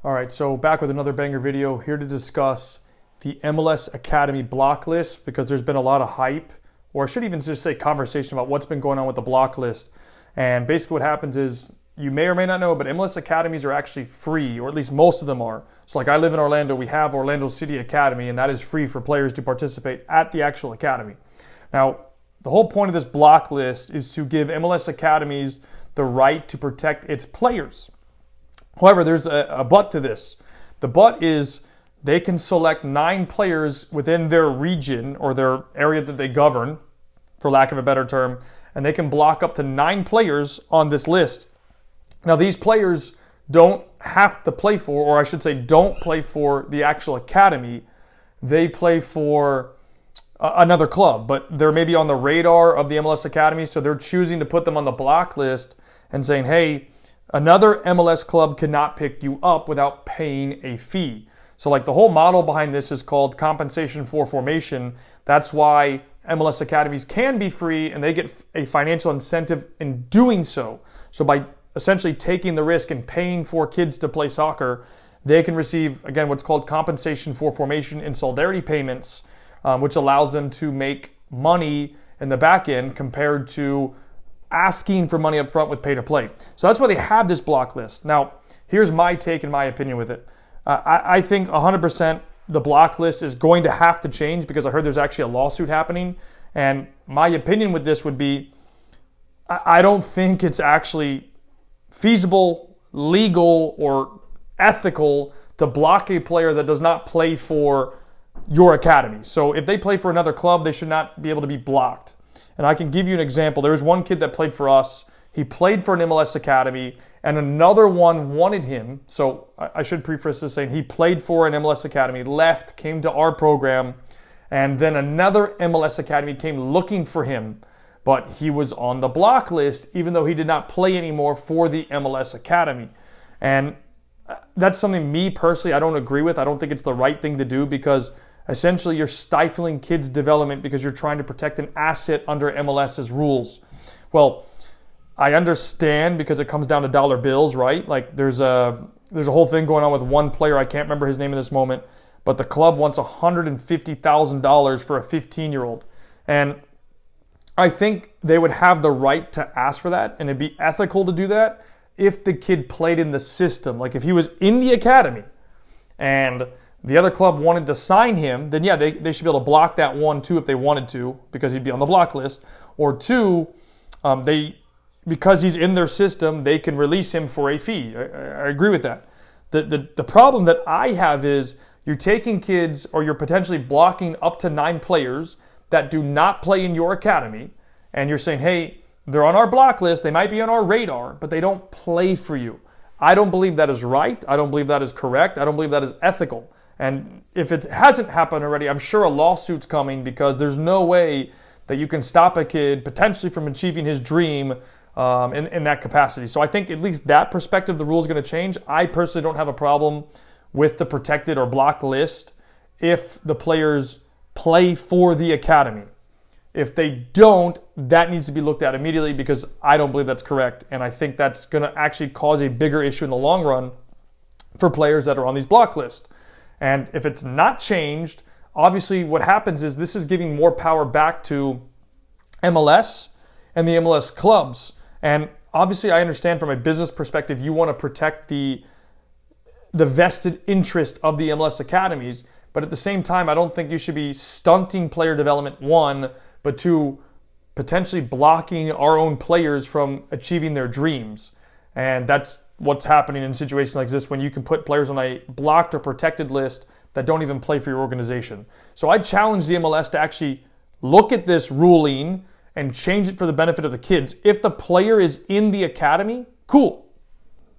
All right, so back with another banger video, here to discuss the MLS Academy block list because there's been a lot of hype, or I should even just say conversation about what's been going on with the block list. And basically what happens is, you may or may not know, but MLS Academies are actually free, or at least most of them are. So like I live in Orlando, we have Orlando City Academy, and that is free for players to participate at the actual academy. Now, the whole point of this block list is to give MLS Academies the right to protect its players. However, there's a but to this. The but is they can select 9 players within their region or their area that they govern, for lack of a better term, and they can block up to 9 players on this list. Now, these players don't have to play for, or I should say don't play for the actual academy. They play for another club, but they're maybe on the radar of the MLS Academy, so they're choosing to put them on the block list and saying, hey, another MLS club cannot pick you up without paying a fee. So like the whole model behind this is called compensation for formation. That's why MLS Academies can be free and they get a financial incentive in doing so. So by essentially taking the risk and paying for kids to play soccer, they can receive, again, what's called compensation for formation and solidarity payments, which allows them to make money in the back end compared to asking for money up front with pay to play. So that's why they have this block list. Now, here's my take and my opinion with it. I think 100% the block list is going to have to change because I heard there's actually a lawsuit happening. And my opinion with this would be, I don't think it's actually feasible, legal, or ethical to block a player that does not play for your academy. So if they play for another club, they should not be able to be blocked. And I can give you an example. There was one kid that played for us. He played for an MLS Academy, and another one wanted him. So I should preface this saying he played for an MLS Academy, left, came to our program, and then another MLS Academy came looking for him. But he was on the block list, even though he did not play anymore for the MLS Academy. And that's something me personally I don't agree with. I don't think it's the right thing to do because essentially you're stifling kids' development because you're trying to protect an asset under MLS's rules. Well, I understand because it comes down to dollar bills, right? Like there's a whole thing going on with one player. I can't remember his name in this moment, but the club wants $150,000 for a 15-year-old. And I think they would have the right to ask for that, and it'd be ethical to do that if the kid played in the system. Like if he was in the academy and the other club wanted to sign him, then yeah, they should be able to block that one too if they wanted to because he'd be on the block list. Or two, because he's in their system, they can release him for a fee. I agree with that. The problem that I have is you're taking kids or you're potentially blocking up to 9 players that do not play in your academy, and you're saying, hey, they're on our block list, they might be on our radar, but they don't play for you. I don't believe that is right. I don't believe that is correct. I don't believe that is ethical. And if it hasn't happened already, I'm sure a lawsuit's coming because there's no way that you can stop a kid potentially from achieving his dream in that capacity. So I think at least that perspective, the rule is going to change. I personally don't have a problem with the protected or blocked list if the players play for the academy. If they don't, that needs to be looked at immediately because I don't believe that's correct. And I think that's going to actually cause a bigger issue in the long run for players that are on these block lists. And if it's not changed, obviously what happens is this is giving more power back to MLS and the MLS clubs. And obviously I understand from a business perspective, you want to protect the vested interest of the MLS academies. But at the same time, I don't think you should be stunting player development, one, but two, potentially blocking our own players from achieving their dreams. And that's what's happening in situations like this when you can put players on a blocked or protected list that don't even play for your organization. So I challenge the MLS to actually look at this ruling and change it for the benefit of the kids. If the player is in the academy, cool.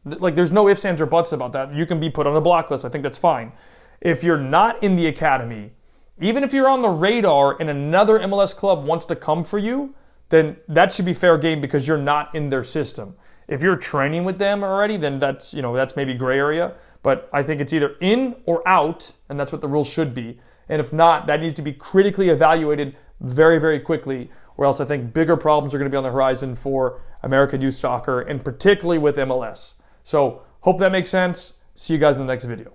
Like there's no ifs, ands, or buts about that. You can be put on a block list. I think that's fine. If you're not in the academy, even if you're on the radar and another MLS club wants to come for you, then that should be fair game because you're not in their system. If you're training with them already, then that's maybe gray area. But I think it's either in or out, and that's what the rules should be. And if not, that needs to be critically evaluated very, very quickly, or else I think bigger problems are going to be on the horizon for American youth soccer, and particularly with MLS. So hope that makes sense. See you guys in the next video.